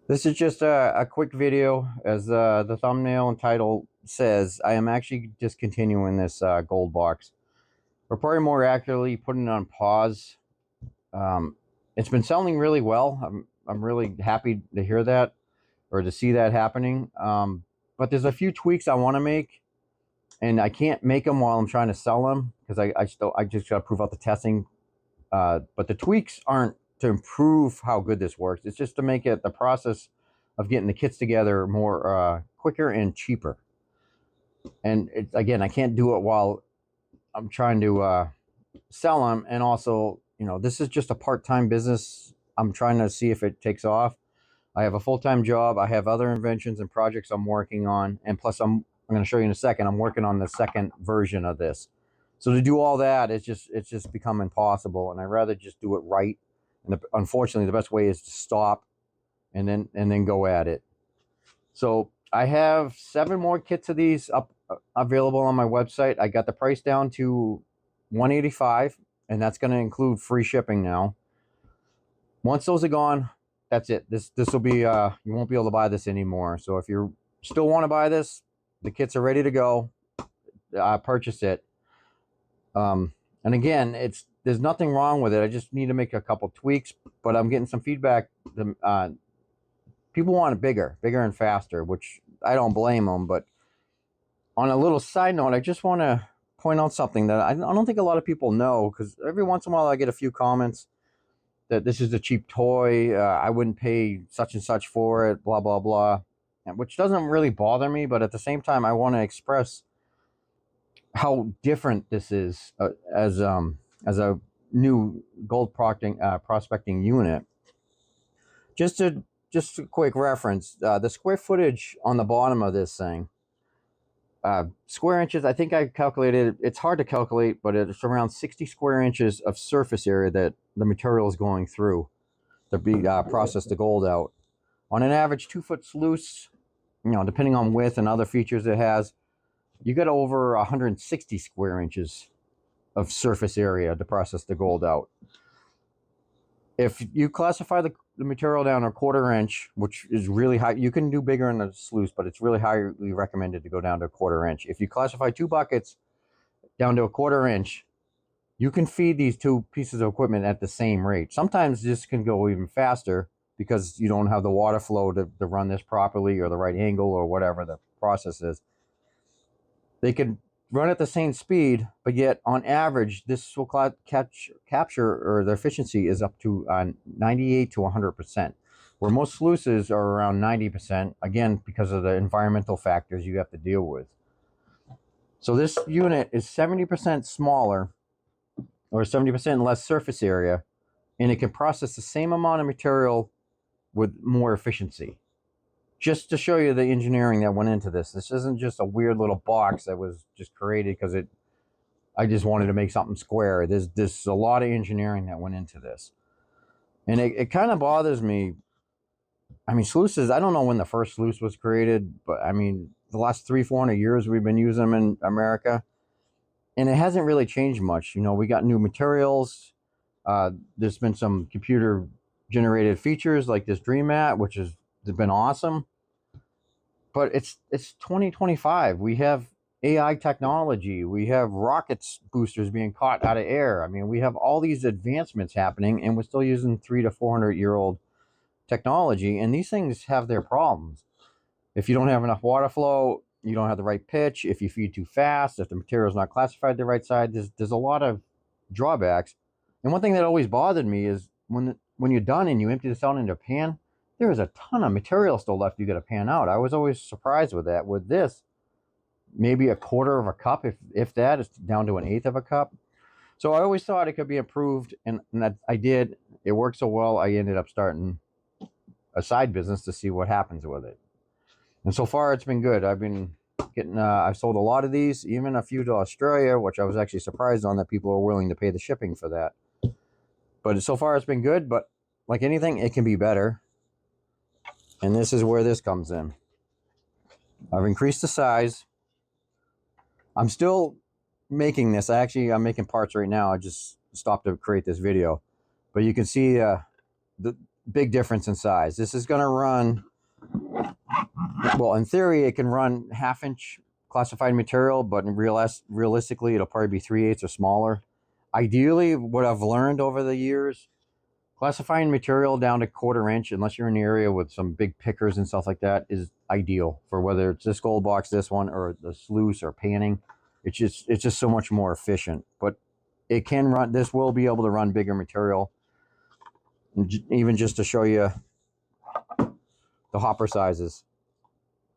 This is just a quick video, as the thumbnail and title says. I am actually discontinuing this Goldbox, or probably more accurately, putting it on pause. Um, it's been selling really well. I'm really happy to hear that or to see that happening. But there's a few tweaks I want to make, and I can't make them while I'm trying to sell them because I just got to prove out the testing. But the tweaks aren't to improve how good this works. It's just to make it the process of getting the kits together more quicker and cheaper. And again, I can't do it while I'm trying to sell them. And also, this is just a part-time business. I'm trying to see if it takes off. I have a full-time job. I have other inventions and projects I'm working on, and plus I'm going to show you in a second. I'm working on the second version of this. So to do all that, it's just become impossible, and I'd rather just do it right. And unfortunately, the best way is to stop and then go at it. So I have 7 more kits of these up available on my website. I got the price down to 185, and that's going to include free shipping now. Once those are gone, that's it. This will be you won't be able to buy this anymore. So if you still want to buy this, the kits are ready to go. Purchase it. And again, there's nothing wrong with it. I just need to make a couple tweaks, but I'm getting some feedback. People want it bigger and faster, which I don't blame them. But on a little side note, I just want to point out something that I don't think a lot of people know, because every once in a while I get a few comments that this is a cheap toy. I wouldn't pay such and such for it, blah, blah, blah, which doesn't really bother me. But at the same time, I want to express how different this is as a new prospecting unit. Just a quick reference, the square footage on the bottom of this thing, square inches, I think I calculated, it's hard to calculate, but it's around 60 square inches of surface area that the material is going through to be process the gold out. On an average 2-foot sluice, depending on width and other features it has, you get over 160 square inches of surface area to process the gold out. If you classify the material down a 1/4 inch, which is really high, you can do bigger in the sluice, but it's really highly recommended to go down to a 1/4 inch. If you classify 2 buckets down to a 1/4 inch, you can feed these 2 pieces of equipment at the same rate. Sometimes this can go even faster because you don't have the water flow to run this properly, or the right angle, or whatever the process is. They could run at the same speed, but yet on average, this will capture, or the efficiency is up to 98 to 100%, where most sluices are around 90%, again, because of the environmental factors you have to deal with. So this unit is 70% smaller, or 70% less surface area, and it can process the same amount of material with more efficiency. Just to show you the engineering that went into this. This isn't just a weird little box that was just created because I just wanted to make something square. There's a lot of engineering that went into this. And it kind of bothers me. I mean, sluices, I don't know when the first sluice was created, but I mean, the last 300-400 years we've been using them in America, and it hasn't really changed much. We got new materials. There's been some computer generated features like this Dream Mat, which has been awesome. But it's 2025. We have AI technology. We have rockets boosters being caught out of air. I mean, we have all these advancements happening, and we're still using 300 to 400-year-old technology. And these things have their problems. If you don't have enough water flow, you don't have the right pitch. If you feed too fast, if the material is not classified the right side, there's a lot of drawbacks. And one thing that always bothered me is when you're done and you empty this out into a pan, there is a ton of material still left you got to pan out. I was always surprised with that. With this, maybe a 1/4 of a cup, if that, it's down to an 1/8 of a cup. So I always thought it could be improved, and that I did. It worked so well, I ended up starting a side business to see what happens with it. And so far, it's been good. I've been getting, I've sold a lot of these, even a few to Australia, which I was actually surprised on that people are willing to pay the shipping for that. But so far, it's been good. But like anything, it can be better. And this is where this comes in. I've increased the size. I'm still making this. I'm making parts right now. I just stopped to create this video. But you can see big difference in size. This is going to run, well, in theory, it can run 1/2 inch classified material, but realistically, it'll probably be 3/8 or smaller. Ideally, what I've learned over the years, classifying material down to 1/4 inch, unless you're in the area with some big pickers and stuff like that, is ideal for whether it's this Goldbox, this one, or the sluice or panning. It's just so much more efficient. But it can run. This will be able to run bigger material. And even just to show you the hopper sizes,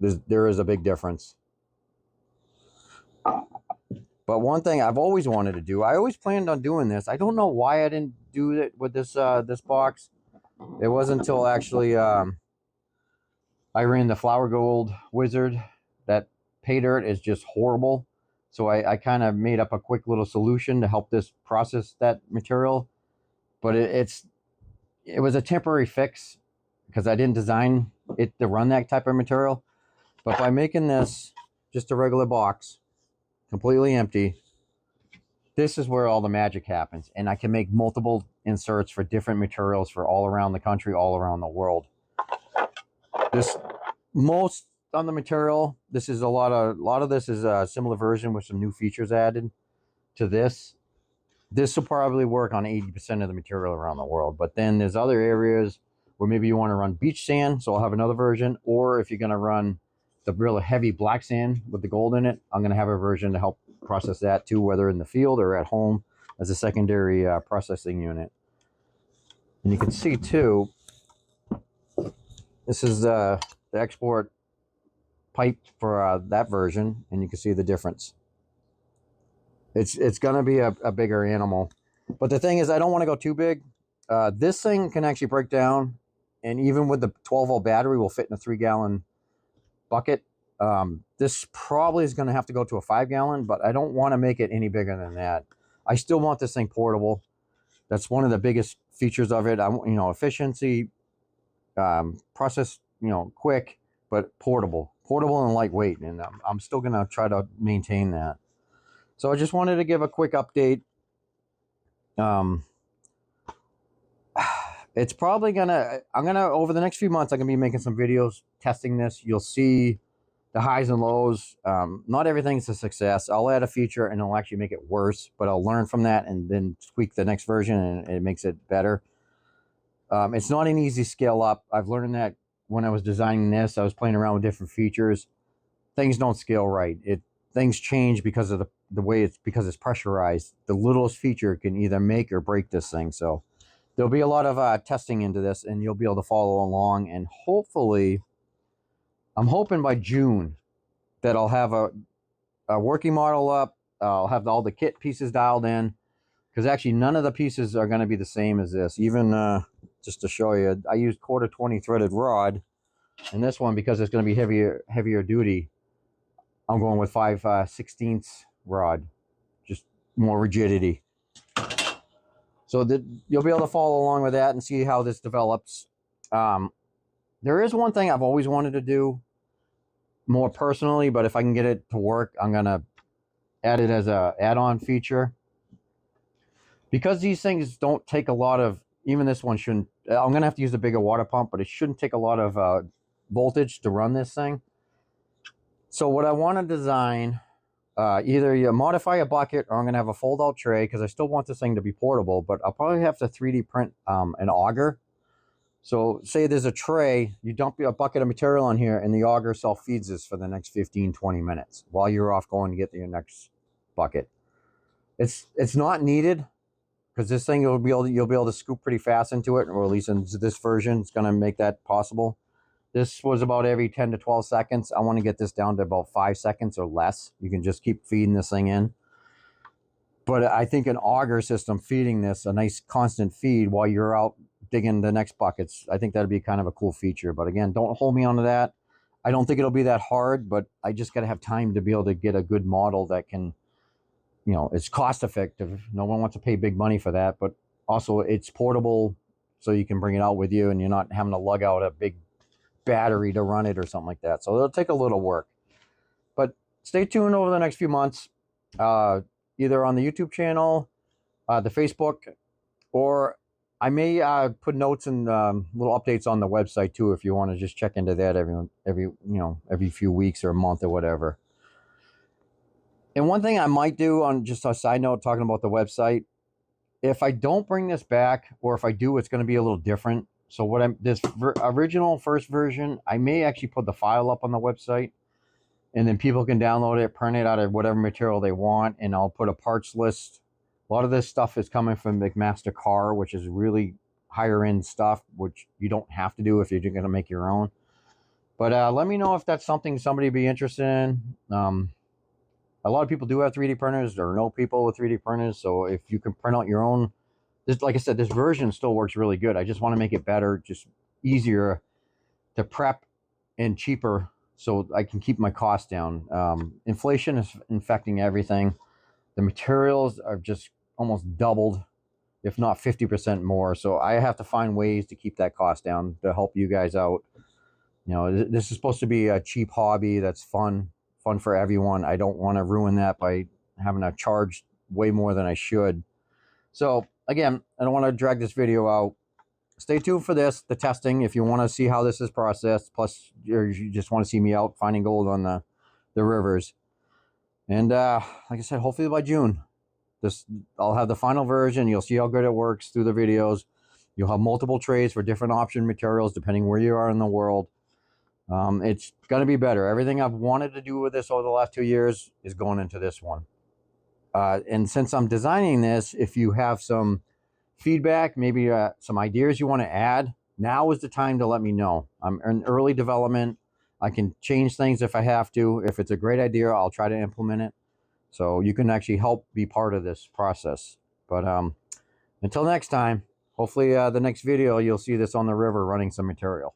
there is a big difference. But one thing I've always wanted to do, I always planned on doing this. I don't know why I didn't do it with this this box. It wasn't until actually I ran the Flower Gold Wizard. That pay dirt is just horrible. So I kind of made up a quick little solution to help this process that material. But it was a temporary fix because I didn't design it to run that type of material. But by making this just a regular box, completely empty, this is where all the magic happens. And I can make multiple inserts for different materials for all around the country, all around the world. This most on the material, this is a lot of this is a similar version with some new features added to this. This will probably work on 80% of the material around the world. But then there's other areas where maybe you want to run beach sand, so I'll have another version. Or if you're going to run the real heavy black sand with the gold in it, I'm going to have a version to help process that too, whether in the field or at home as a secondary processing unit. And you can see too, this is the export pipe for that version, and you can see the difference. It's going to be a bigger animal. But the thing is, I don't want to go too big. This thing can actually break down, and even with the 12-volt battery, will fit in a 3-gallon bucket. This probably is going to have to go to a 5-gallon, but I don't want to make it any bigger than that. I still want this thing portable. That's one of the biggest features of it. Efficiency, process, quick, but portable and lightweight. And I'm still going to try to maintain that. So I just wanted to give a quick update. It's probably over the next few months, I'm going to be making some videos testing this. You'll see the highs and lows. Not everything's a success. I'll add a feature and it'll actually make it worse, but I'll learn from that and then tweak the next version and it makes it better. It's not an easy scale up. I've learned that when I was designing this. I was playing around with different features. Things don't scale right. Things change because of the way because it's pressurized. The littlest feature can either make or break this thing. So there'll be a lot of testing into this, and you'll be able to follow along. And hopefully, I'm hoping by June that I'll have a working model up. I'll have all the kit pieces dialed in, because actually none of the pieces are going to be the same as this. Even just to show you, I used 1/4-20 threaded rod, and this one, because it's going to be heavier duty, I'm going with 5/16 rod, just more rigidity. So that you'll be able to follow along with that and see how this develops. There is one thing I've always wanted to do more personally, but if I can get it to work, I'm going to add it as a add-on feature. Because these things don't take a lot of, even this one shouldn't, I'm going to have to use a bigger water pump, but it shouldn't take a lot of voltage to run this thing. So what I want to design, either you modify a bucket or I'm going to have a fold-out tray, because I still want this thing to be portable, but I'll probably have to 3D print an auger. So say there's a tray, you dump a bucket of material on here, and the auger self-feeds this for the next 15-20 minutes while you're off going to get your next bucket. It's not needed, because this thing you'll be able to scoop pretty fast into it, or at least in this version, it's going to make that possible. This was about every 10 to 12 seconds. I want to get this down to about 5 seconds or less. You can just keep feeding this thing in. But I think an auger system feeding this, a nice constant feed while you're out digging the next buckets, I think that'd be kind of a cool feature. But again, don't hold me onto that. I don't think it'll be that hard, but I just got to have time to be able to get a good model that can, it's cost effective. No one wants to pay big money for that, but also it's portable, so you can bring it out with you and you're not having to lug out a big battery to run it or something like that. So it'll take a little work, but stay tuned over the next few months, either on the YouTube channel, the Facebook, or I may put notes and little updates on the website too, if you want to just check into that every few weeks or a month or whatever. And one thing I might do, on just a side note, talking about the website, if I don't bring this back, or if I do, it's going to be a little different. So this original first version, I may actually put the file up on the website, and then people can download it, print it out of whatever material they want, and I'll put a parts list. A lot of this stuff is coming from McMaster Car, which is really higher end stuff, which you don't have to do if you're going to make your own. But let me know if that's something somebody would be interested in. A lot of people do have 3D printers, or know people with 3D printers. So if you can print out your own, like I said, this version still works really good. I just want to make it better, just easier to prep and cheaper, so I can keep my costs down. Inflation is infecting everything. The materials are just almost doubled, if not 50% more. So I have to find ways to keep that cost down to help you guys out. This is supposed to be a cheap hobby that's fun for everyone. I don't want to ruin that by having to charge way more than I should. So again, I don't want to drag this video out. Stay tuned for the testing, if you want to see how this is processed. Plus, you just want to see me out finding gold on the rivers. And like I said, hopefully by June, I'll have the final version. You'll see how good it works through the videos. You'll have multiple trays for different option materials depending where you are in the world. It's going to be better. Everything I've wanted to do with this over the last 2 years is going into this one. And since I'm designing this, if you have some feedback, maybe some ideas you want to add, now is the time to let me know. I'm in early development. I can change things if I have to. If it's a great idea, I'll try to implement it. So you can actually help be part of this process. But until next time, hopefully the next video, you'll see this on the river running some material.